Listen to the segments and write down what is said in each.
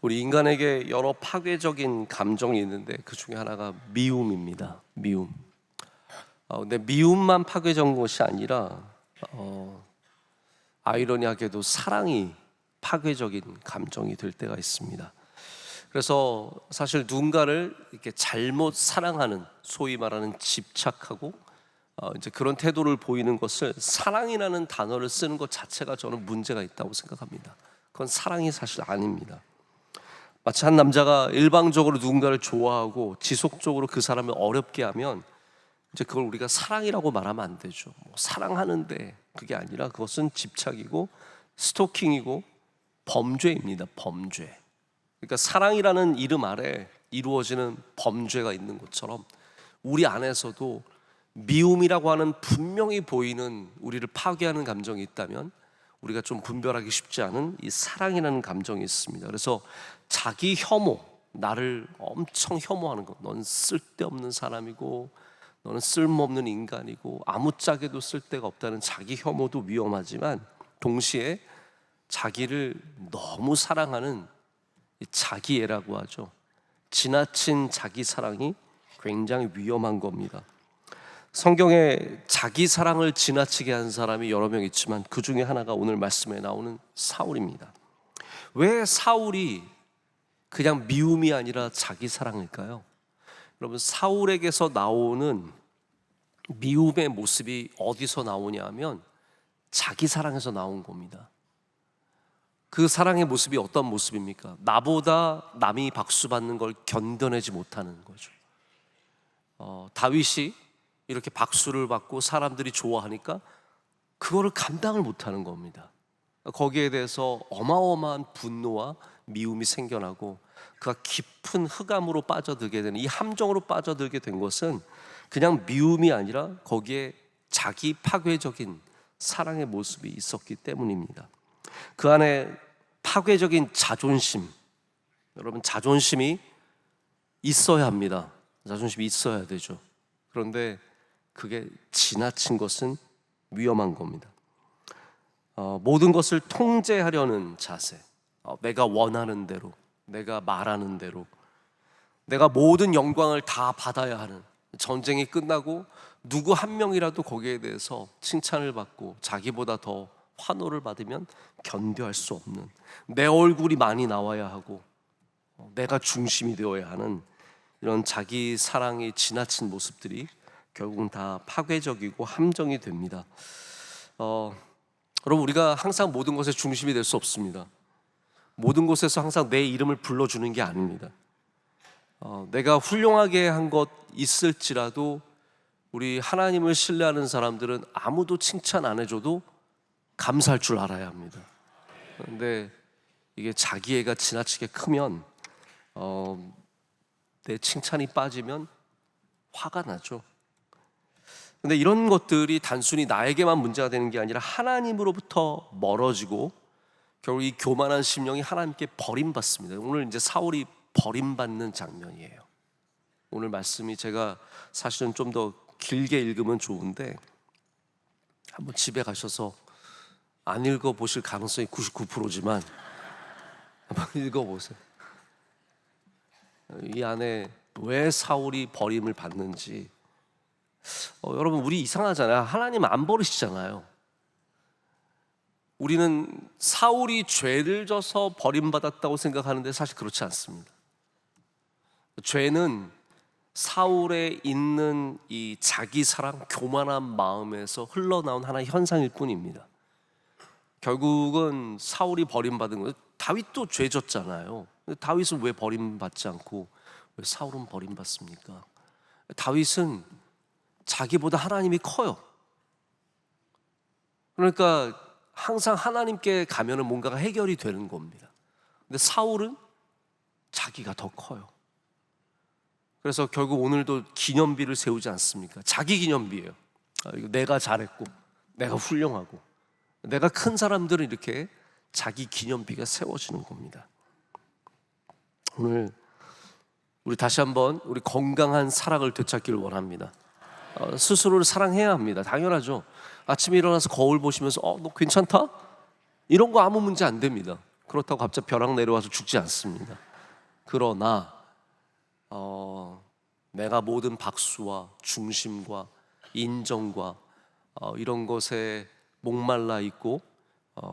우리 인간에게 여러 파괴적인 감정이 있는데 그 중에 하나가 미움입니다. 미움. 근데 미움만 파괴적인 것이 아니라 아이러니하게도 사랑이 파괴적인 감정이 될 때가 있습니다. 그래서 사실 누군가를 이렇게 잘못 사랑하는, 소위 말하는 집착하고 이제 그런 태도를 보이는 것을 사랑이라는 단어를 쓰는 것 자체가 저는 문제가 있다고 생각합니다. 그건 사랑이 사실 아닙니다. 마치 한 남자가 일방적으로 누군가를 좋아하고 지속적으로 그 사람을 어렵게 하면 이제 그걸 우리가 사랑이라고 말하면 안 되죠. 사랑하는데 그게 아니라 그것은 집착이고 스토킹이고 범죄입니다. 범죄. 그러니까 사랑이라는 이름 아래 이루어지는 범죄가 있는 것처럼 우리 안에서도 미움이라고 하는 분명히 보이는 우리를 파괴하는 감정이 있다면 우리가 좀 분별하기 쉽지 않은 이 사랑이라는 감정이 있습니다. 그래서 자기 혐오, 나를 엄청 혐오하는 것, 넌 쓸데없는 사람이고 너는 쓸모없는 인간이고 아무짝에도 쓸데가 없다는 자기 혐오도 위험하지만 동시에 자기를 너무 사랑하는 자기애라고 하죠. 지나친 자기 사랑이 굉장히 위험한 겁니다. 성경에 자기 사랑을 지나치게 한 사람이 여러 명 있지만 그 중에 하나가 오늘 말씀에 나오는 사울입니다. 왜 사울이 그냥 미움이 아니라 자기 사랑일까요? 여러분, 사울에게서 나오는 미움의 모습이 어디서 나오냐 하면 자기 사랑에서 나온 겁니다. 그 사랑의 모습이 어떤 모습입니까? 나보다 남이 박수 받는 걸 견뎌내지 못하는 거죠. 다윗이 이렇게 박수를 받고 사람들이 좋아하니까 그거를 감당을 못하는 겁니다. 거기에 대해서 어마어마한 분노와 미움이 생겨나고 그가 깊은 흑암으로 빠져들게 되는, 이 함정으로 빠져들게 된 것은 그냥 미움이 아니라 거기에 자기 파괴적인 사랑의 모습이 있었기 때문입니다. 그 안에 파괴적인 자존심, 여러분 자존심이 있어야 합니다. 자존심이 있어야 되죠. 그런데 그게 지나친 것은 위험한 겁니다. 모든 것을 통제하려는 자세, 내가 원하는 대로, 내가 말하는 대로, 내가 모든 영광을 다 받아야 하는, 전쟁이 끝나고 누구 한 명이라도 거기에 대해서 칭찬을 받고 자기보다 더 환호를 받으면 견뎌할 수 없는, 내 얼굴이 많이 나와야 하고 내가 중심이 되어야 하는 이런 자기 사랑이 지나친 모습들이 결국은 다 파괴적이고 함정이 됩니다. 여러분, 우리가 항상 모든 것의 중심이 될 수 없습니다. 모든 곳에서 항상 내 이름을 불러주는 게 아닙니다. 내가 훌륭하게 한 것 있을지라도 우리 하나님을 신뢰하는 사람들은 아무도 칭찬 안 해줘도 감사할 줄 알아야 합니다. 그런데 이게 자기애가 지나치게 크면 내 칭찬이 빠지면 화가 나죠. 근데 이런 것들이 단순히 나에게만 문제가 되는 게 아니라 하나님으로부터 멀어지고 결국 이 교만한 심령이 하나님께 버림받습니다. 오늘 이제 사울이 버림받는 장면이에요. 오늘 말씀이 제가 사실은 좀 더 길게 읽으면 좋은데 한번 집에 가셔서 안 읽어보실 가능성이 99%지만 한번 읽어보세요. 이 안에 왜 사울이 버림을 받는지. 여러분, 우리 이상하잖아요. 하나님 안 버리시잖아요. 우리는 사울이 죄를 져서 버림받았다고 생각하는데 사실 그렇지 않습니다. 죄는 사울에 있는 이 자기 사랑, 교만한 마음에서 흘러나온 하나의 현상일 뿐입니다. 결국은 사울이 버림받은 거예요. 다윗도 죄 졌잖아요. 다윗은 왜 버림받지 않고 왜 사울은 버림받습니까? 다윗은 자기보다 하나님이 커요. 그러니까 항상 하나님께 가면은 뭔가가 해결이 되는 겁니다. 근데 사울은 자기가 더 커요. 그래서 결국 오늘도 기념비를 세우지 않습니까? 자기 기념비예요. 이거 내가 잘했고 내가 훌륭하고 내가 큰 사람들은 이렇게 자기 기념비가 세워지는 겁니다. 오늘 우리 다시 한번 우리 건강한 사랑을 되찾기를 원합니다. 스스로를 사랑해야 합니다. 당연하죠. 아침에 일어나서 거울 보시면서 너 괜찮다? 이런 거 아무 문제 안 됩니다. 그렇다고 갑자기 벼락 내려와서 죽지 않습니다. 그러나 내가 모든 박수와 중심과 인정과 이런 것에 목말라 있고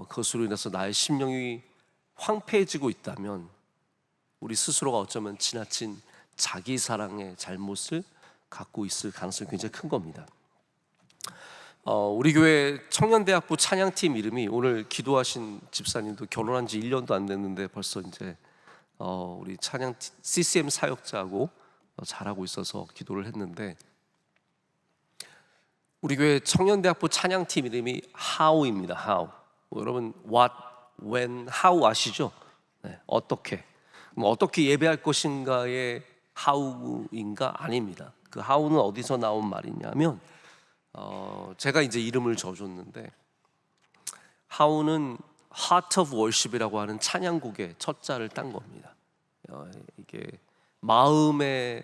그것으로 인해서 나의 심령이 황폐해지고 있다면 우리 스스로가 어쩌면 지나친 자기 사랑의 잘못을 갖고 있을 가능성이 굉장히 큰 겁니다. 우리 교회 청년대학부 찬양팀 이름이, 오늘 기도하신 집사님도 결혼한 지 1년도 안 됐는데 벌써 이제 우리 찬양 CCM 사역자하고 잘하고 있어서 기도를 했는데, 우리 교회 청년대학부 찬양팀 이름이 How입니다. How. 여러분 What, When, How 아시죠? 네, 어떻게. 어떻게 예배할 것인가의 How인가? 아닙니다. 그 How는 어디서 나온 말이냐면 제가 이제 이름을 져줬는데, How는 Heart of Worship이라고 하는 찬양곡의 첫 자를 딴 겁니다. 이게 마음의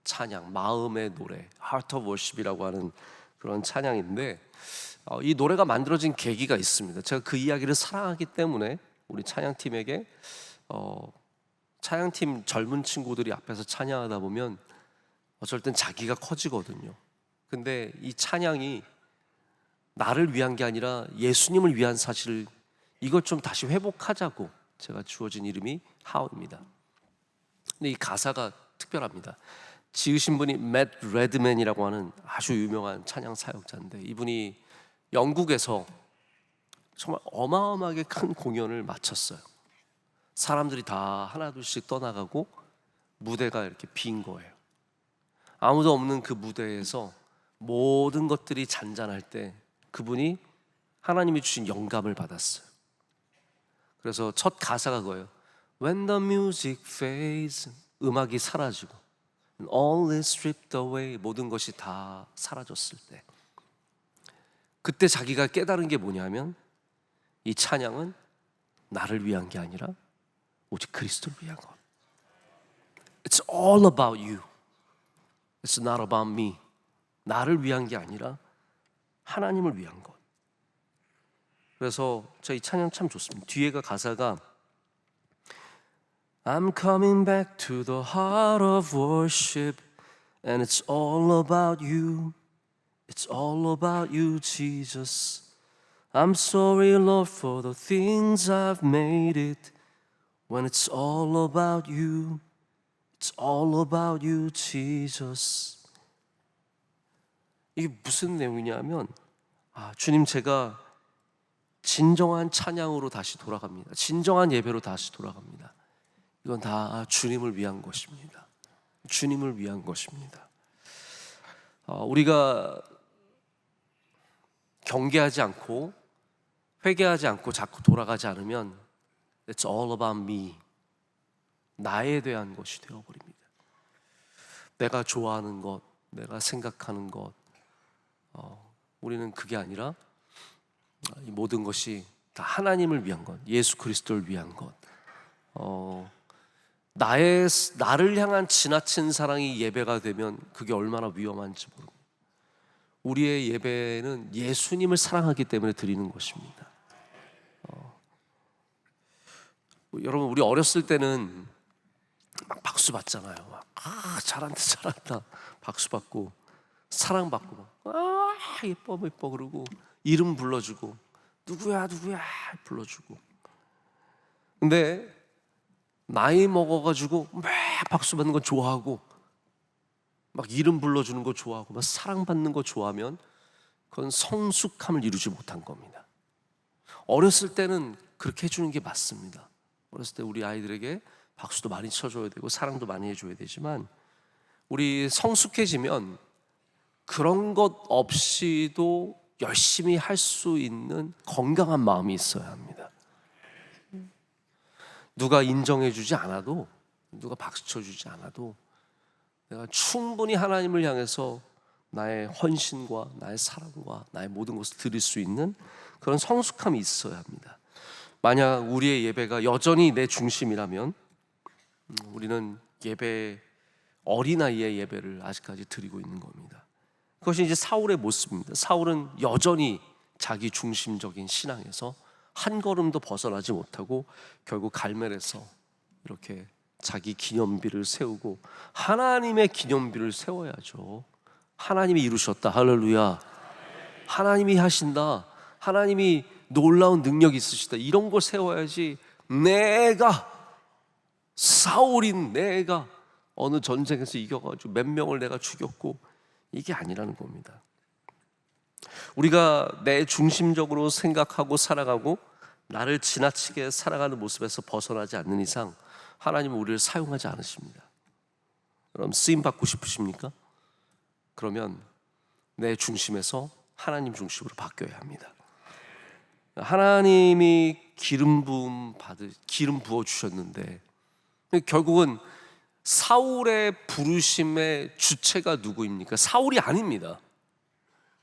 찬양, 마음의 노래, Heart of Worship이라고 하는 그런 찬양인데, 이 노래가 만들어진 계기가 있습니다. 제가 그 이야기를 사랑하기 때문에 우리 찬양팀에게 찬양팀 젊은 친구들이 앞에서 찬양하다 보면 어쩔 땐 자기가 커지거든요. 근데 이 찬양이 나를 위한 게 아니라 예수님을 위한 사실을, 이걸 좀 다시 회복하자고 제가 주어진 이름이 How입니다. 근데 이 가사가 특별합니다. 지으신 분이 맷 레드맨이라고 하는 아주 유명한 찬양 사역자인데, 이분이 영국에서 정말 어마어마하게 큰 공연을 마쳤어요. 사람들이 다 하나둘씩 떠나가고 무대가 이렇게 빈 거예요. 아무도 없는 그 무대에서 모든 것들이 잔잔할 때 그분이 하나님이 주신 영감을 받았어요. 그래서 첫 가사가 그거예요. When the music fades, 음악이 사라지고, all is stripped away, 모든 것이 다 사라졌을 때, 그때 자기가 깨달은 게 뭐냐면, 이 찬양은 나를 위한 게 아니라 오직 그리스도를 위한 것. It's all about you. It's not about me. 나를 위한 게 아니라 하나님을 위한 것. 그래서 저 이 찬양 참 좋습니다. 뒤에가 가사가 I'm coming back to the heart of worship, and it's all about you. It's all about you, Jesus. I'm sorry, Lord, for the things I've made it. When it's all about you, it's all about you, Jesus. 이게 무슨 내용이냐면, 주님, 제가 진정한 찬양으로 다시 돌아갑니다. 진정한 예배로 다시 돌아갑니다. 이건 다 주님을 위한 것입니다. 주님을 위한 것입니다. 우리가 경계하지 않고 회개하지 않고 자꾸 돌아가지 않으면 It's all about me. 나에 대한 것이 되어버립니다. 내가 좋아하는 것, 내가 생각하는 것, 우리는 그게 아니라 이 모든 것이 다 하나님을 위한 것, 예수 그리스도를 위한 것. 나를 향한 지나친 사랑이 예배가 되면 그게 얼마나 위험한지 모릅니다. 우리의 예배는 예수님을 사랑하기 때문에 드리는 것입니다. 여러분, 우리 어렸을 때는 막 박수 받잖아요. 막, 잘한다 잘한다 박수 받고 사랑받고 막, 예뻐 예뻐 그러고 이름 불러주고 누구야 누구야 불러주고. 근데 나이 먹어가지고 막 박수 받는 거 좋아하고 막 이름 불러주는 거 좋아하고 막 사랑받는 거 좋아하면 그건 성숙함을 이루지 못한 겁니다. 어렸을 때는 그렇게 해주는 게 맞습니다. 어렸을 때 우리 아이들에게 박수도 많이 쳐줘야 되고 사랑도 많이 해줘야 되지만, 우리 성숙해지면 그런 것 없이도 열심히 할 수 있는 건강한 마음이 있어야 합니다. 누가 인정해주지 않아도, 누가 박수 쳐주지 않아도 내가 충분히 하나님을 향해서 나의 헌신과 나의 사랑과 나의 모든 것을 드릴 수 있는 그런 성숙함이 있어야 합니다. 만약 우리의 예배가 여전히 내 중심이라면 우리는 어린아이의 예배를 아직까지 드리고 있는 겁니다. 그것이 이제 사울의 모습입니다. 사울은 여전히 자기 중심적인 신앙에서 한 걸음도 벗어나지 못하고 결국 갈멜에서 이렇게 자기 기념비를 세우고 하나님의 기념비를 세워야죠. 하나님이 이루셨다. 할렐루야. 하나님이 하신다. 하나님이 놀라운 능력이 있으시다. 이런 걸 세워야지 내가 사울인 내가 어느 전쟁에서 이겨가지고 몇 명을 내가 죽였고 이게 아니라는 겁니다. 우리가 내 중심적으로 생각하고 살아가고 나를 지나치게 살아가는 모습에서 벗어나지 않는 이상 하나님은 우리를 사용하지 않으십니다. 그럼 쓰임받고 싶으십니까? 그러면 내 중심에서 하나님 중심으로 바뀌어야 합니다. 하나님이 기름 부어 주셨는데 결국은 사울의 부르심의 주체가 누구입니까? 사울이 아닙니다.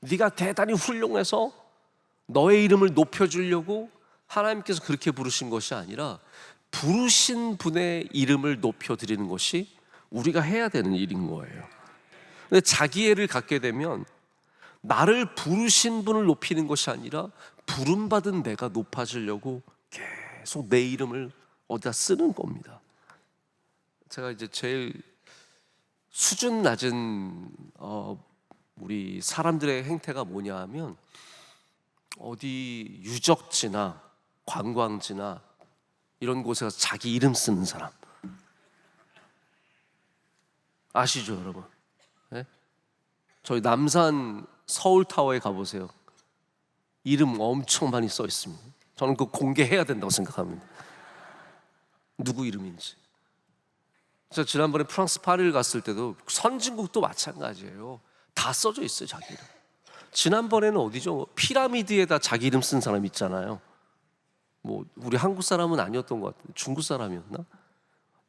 네가 대단히 훌륭해서 너의 이름을 높여주려고 하나님께서 그렇게 부르신 것이 아니라 부르신 분의 이름을 높여드리는 것이 우리가 해야 되는 일인 거예요. 근데 자기애를 갖게 되면 나를 부르신 분을 높이는 것이 아니라 부름받은 내가 높아지려고 계속 내 이름을 어디다 쓰는 겁니다. 제가 이제 제일 수준 낮은 우리 사람들의 행태가 뭐냐 하면 어디 유적지나 관광지나 이런 곳에서 자기 이름 쓰는 사람 아시죠, 여러분? 네? 저희 남산 서울타워에 가보세요. 이름 엄청 많이 써 있습니다. 저는 그거 공개해야 된다고 생각합니다. 누구 이름인지. 제가 지난번에 프랑스 파리를 갔을 때도 선진국도 마찬가지예요. 다 써져 있어요, 자기 이름. 지난번에는 어디죠? 피라미드에다 자기 이름 쓴 사람 있잖아요. 뭐 우리 한국 사람은 아니었던 것 같아요. 중국 사람이었나?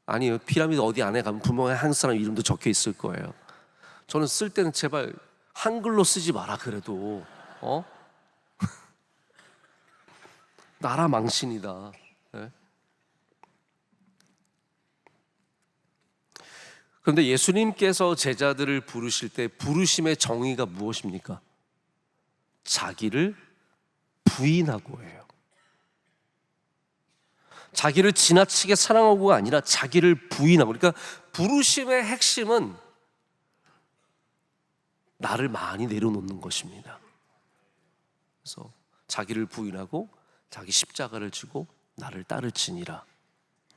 아니요, 피라미드 어디 안에 가면 분명히 한국 사람 이름도 적혀 있을 거예요. 저는 쓸 때는 제발 한글로 쓰지 마라 그래도. 나라 망신이다. 네? 그런데 예수님께서 제자들을 부르실 때 부르심의 정의가 무엇입니까? 자기를 부인하고 해요. 자기를 지나치게 사랑하고가 아니라 자기를 부인하고. 그러니까 부르심의 핵심은 나를 많이 내려놓는 것입니다. 그래서 자기를 부인하고 자기 십자가를 지고 나를 따르지니라.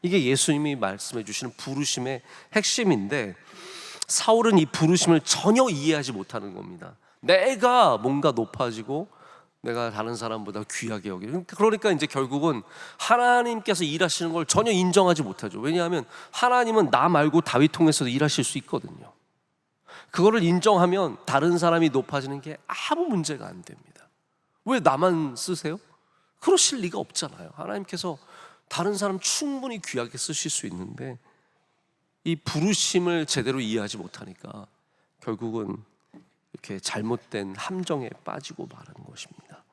이게 예수님이 말씀해 주시는 부르심의 핵심인데 사울은 이 부르심을 전혀 이해하지 못하는 겁니다. 내가 뭔가 높아지고 내가 다른 사람보다 귀하게 여기는. 그러니까 이제 결국은 하나님께서 일하시는 걸 전혀 인정하지 못하죠. 왜냐하면 하나님은 나 말고 다윗 통해서도 일하실 수 있거든요. 그거를 인정하면 다른 사람이 높아지는 게 아무 문제가 안 됩니다. 왜 나만 쓰세요? 그러실 리가 없잖아요. 하나님께서 다른 사람 충분히 귀하게 쓰실 수 있는데 이 부르심을 제대로 이해하지 못하니까 결국은 이렇게 잘못된 함정에 빠지고 마는 것입니다.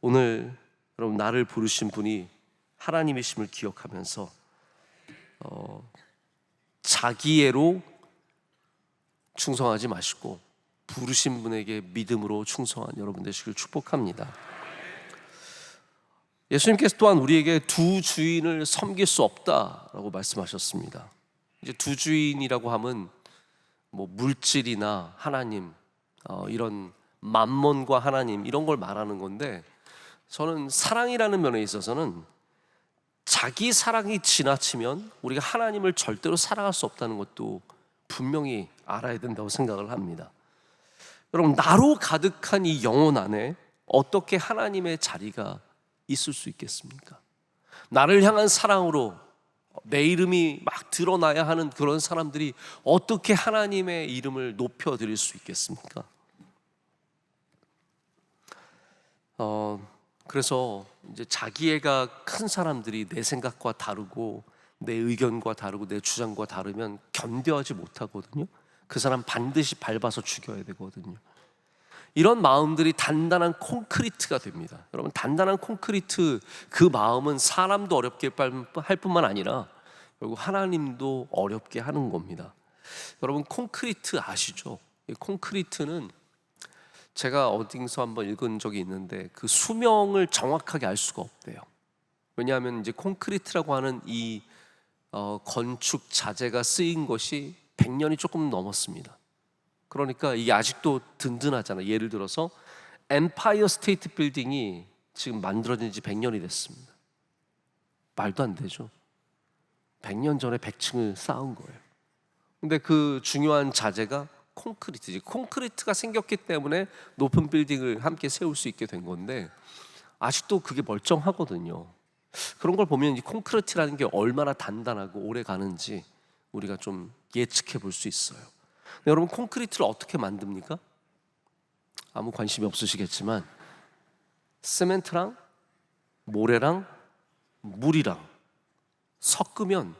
오늘 여러분 나를 부르신 분이 하나님이심을 기억하면서 자기애로 충성하지 마시고 부르신 분에게 믿음으로 충성한 여러분 되시길 축복합니다. 예수님께서 또한 우리에게 두 주인을 섬길 수 없다라고 말씀하셨습니다. 이제 두 주인이라고 하면 뭐 물질이나 하나님, 이런 만몬과 하나님 이런 걸 말하는 건데, 저는 사랑이라는 면에 있어서는 자기 사랑이 지나치면 우리가 하나님을 절대로 사랑할 수 없다는 것도 분명히 알아야 된다고 생각을 합니다. 여러분, 나로 가득한 이 영혼 안에 어떻게 하나님의 자리가 있을 수 있겠습니까? 나를 향한 사랑으로 내 이름이 막 드러나야 하는 그런 사람들이 어떻게 하나님의 이름을 높여드릴 수 있겠습니까? 그래서 이제 자기애가 큰 사람들이 내 생각과 다르고 내 의견과 다르고 내 주장과 다르면 견뎌하지 못하거든요. 그 사람 반드시 밟아서 죽여야 되거든요. 이런 마음들이 단단한 콘크리트가 됩니다. 여러분, 단단한 콘크리트, 그 마음은 사람도 어렵게 할 뿐만 아니라 결국 하나님도 어렵게 하는 겁니다. 여러분, 콘크리트 아시죠? 콘크리트는 제가 어디서 한번 읽은 적이 있는데 그 수명을 정확하게 알 수가 없대요. 왜냐하면 이제 콘크리트라고 하는 이 건축 자재가 쓰인 것이 100년이 조금 넘었습니다. 그러니까 이게 아직도 든든하잖아요. 예를 들어서 엠파이어 스테이트 빌딩이 지금 만들어진 지 100년이 됐습니다. 말도 안 되죠. 100년 전에 100층을 쌓은 거예요. 근데 그 중요한 자재가 콘크리트지. 콘크리트가 생겼기 때문에 높은 빌딩을 함께 세울 수 있게 된 건데 아직도 그게 멀쩡하거든요. 그런 걸 보면 이 콘크리트라는 게 얼마나 단단하고 오래 가는지 우리가 좀 예측해 볼 수 있어요. 근데 여러분, 콘크리트를 어떻게 만듭니까? 아무 관심이 없으시겠지만 시멘트랑 모래랑 물이랑 섞으면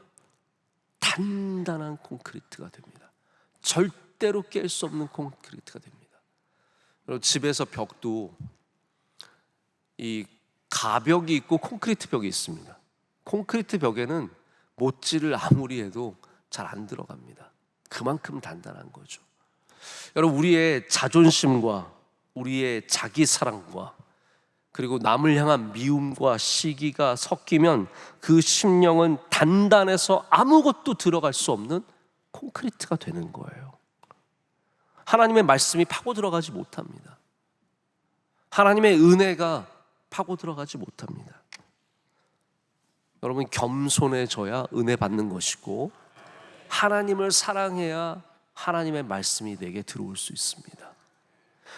단단한 콘크리트가 됩니다. 절대로 깰 수 없는 콘크리트가 됩니다. 그리고 집에서 벽도 이 가벽이 있고 콘크리트 벽이 있습니다. 콘크리트 벽에는 못질을 아무리 해도 잘 안 들어갑니다. 그만큼 단단한 거죠. 여러분, 우리의 자존심과 우리의 자기 사랑과 그리고 남을 향한 미움과 시기가 섞이면 그 심령은 단단해서 아무것도 들어갈 수 없는 콘크리트가 되는 거예요. 하나님의 말씀이 파고 들어가지 못합니다. 하나님의 은혜가 파고 들어가지 못합니다. 여러분, 겸손해져야 은혜 받는 것이고 하나님을 사랑해야 하나님의 말씀이 내게 들어올 수 있습니다.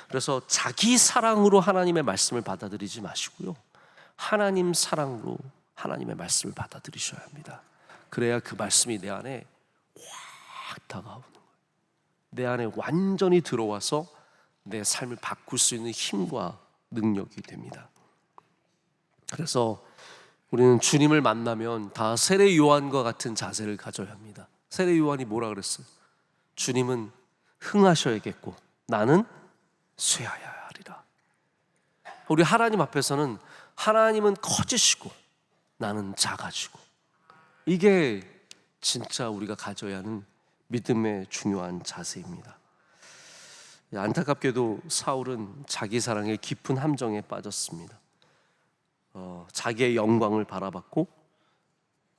그래서 자기 사랑으로 하나님의 말씀을 받아들이지 마시고요, 하나님 사랑으로 하나님의 말씀을 받아들이셔야 합니다. 그래야 그 말씀이 내 안에 확 다가오는 거예요. 내 안에 완전히 들어와서 내 삶을 바꿀 수 있는 힘과 능력이 됩니다. 그래서 우리는 주님을 만나면 다 세례 요한과 같은 자세를 가져야 합니다. 세례 요한이 뭐라 그랬어요? 주님은 흥하셔야겠고 나는 쇠하여야 하리라. 우리 하나님 앞에서는 하나님은 커지시고 나는 작아지고, 이게 진짜 우리가 가져야 하는 믿음의 중요한 자세입니다. 안타깝게도 사울은 자기 사랑의 깊은 함정에 빠졌습니다. 자기의 영광을 바라봤고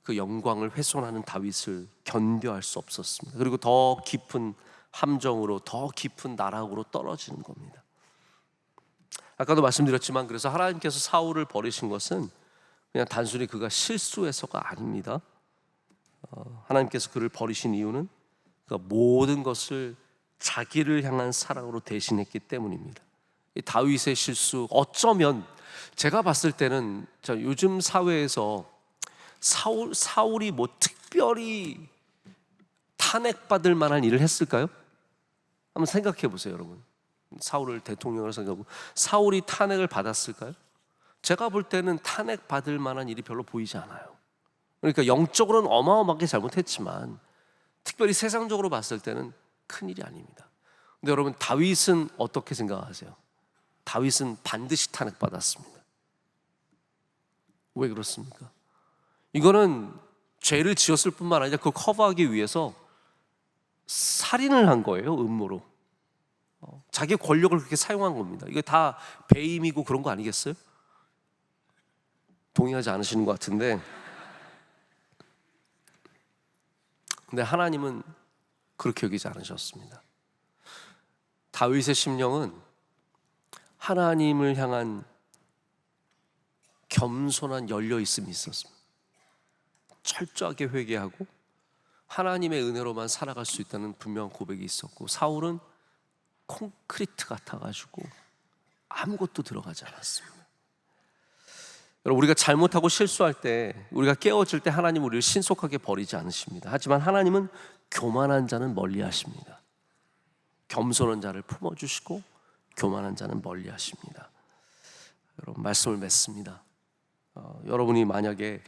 그 영광을 훼손하는 다윗을 견뎌할 수 없었습니다. 그리고 더 깊은 함정으로, 더 깊은 나락으로 떨어지는 겁니다. 아까도 말씀드렸지만, 그래서 하나님께서 사울을 버리신 것은 그냥 단순히 그가 실수해서가 아닙니다. 하나님께서 그를 버리신 이유는 그가 모든 것을 자기를 향한 사랑으로 대신했기 때문입니다. 이 다윗의 실수, 어쩌면 제가 봤을 때는 요즘 사회에서 사울이 뭐 특별히 탄핵받을 만한 일을 했을까요? 한번 생각해 보세요, 여러분. 사울을 대통령으로 생각하고 사울이 탄핵을 받았을까요? 제가 볼 때는 탄핵받을 만한 일이 별로 보이지 않아요. 그러니까 영적으로는 어마어마하게 잘못했지만 특별히 세상적으로 봤을 때는 큰일이 아닙니다. 근데 여러분, 다윗은 어떻게 생각하세요? 다윗은 반드시 탄핵받았습니다. 왜 그렇습니까? 이거는 죄를 지었을 뿐만 아니라 그걸 커버하기 위해서 살인을 한 거예요, 음모로. 자기 권력을 그렇게 사용한 겁니다. 이게 다 배임이고 그런 거 아니겠어요? 동의하지 않으시는 것 같은데, 근데 하나님은 그렇게 여기지 않으셨습니다. 다윗의 심령은 하나님을 향한 겸손한 열려있음이 있었습니다. 철저하게 회개하고 하나님의 은혜로만 살아갈 수 있다는 분명한 고백이 있었고, 사울은 콘크리트 같아가지고 아무것도 들어가지 않았습니다. 여러분, 우리가 잘못하고 실수할 때, 우리가 깨어질 때 하나님 우리를 신속하게 버리지 않으십니다. 하지만 하나님은 교만한 자는 멀리 하십니다. 겸손한 자를 품어주시고 교만한 자는 멀리 하십니다. 여러분, 말씀을 맺습니다. 여러분이 만약에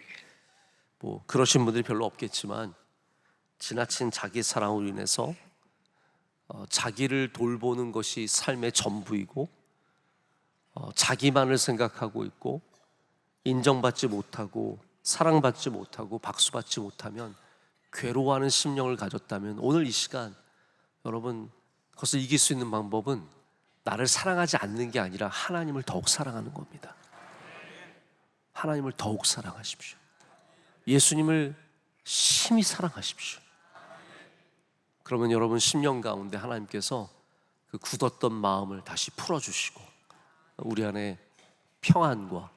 뭐 그러신 분들이 별로 없겠지만 지나친 자기 사랑으로 인해서 자기를 돌보는 것이 삶의 전부이고 자기만을 생각하고 있고 인정받지 못하고 사랑받지 못하고 박수받지 못하면 괴로워하는 심령을 가졌다면, 오늘 이 시간 여러분, 그것을 이길 수 있는 방법은 나를 사랑하지 않는 게 아니라 하나님을 더욱 사랑하는 겁니다. 하나님을 더욱 사랑하십시오. 예수님을 심히 사랑하십시오. 그러면 여러분 심령 가운데 하나님께서 그 굳었던 마음을 다시 풀어주시고 우리 안에 평안과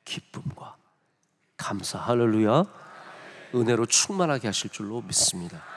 기쁨과 감사, 할렐루야, 은혜로 충만하게 하실 줄로 믿습니다.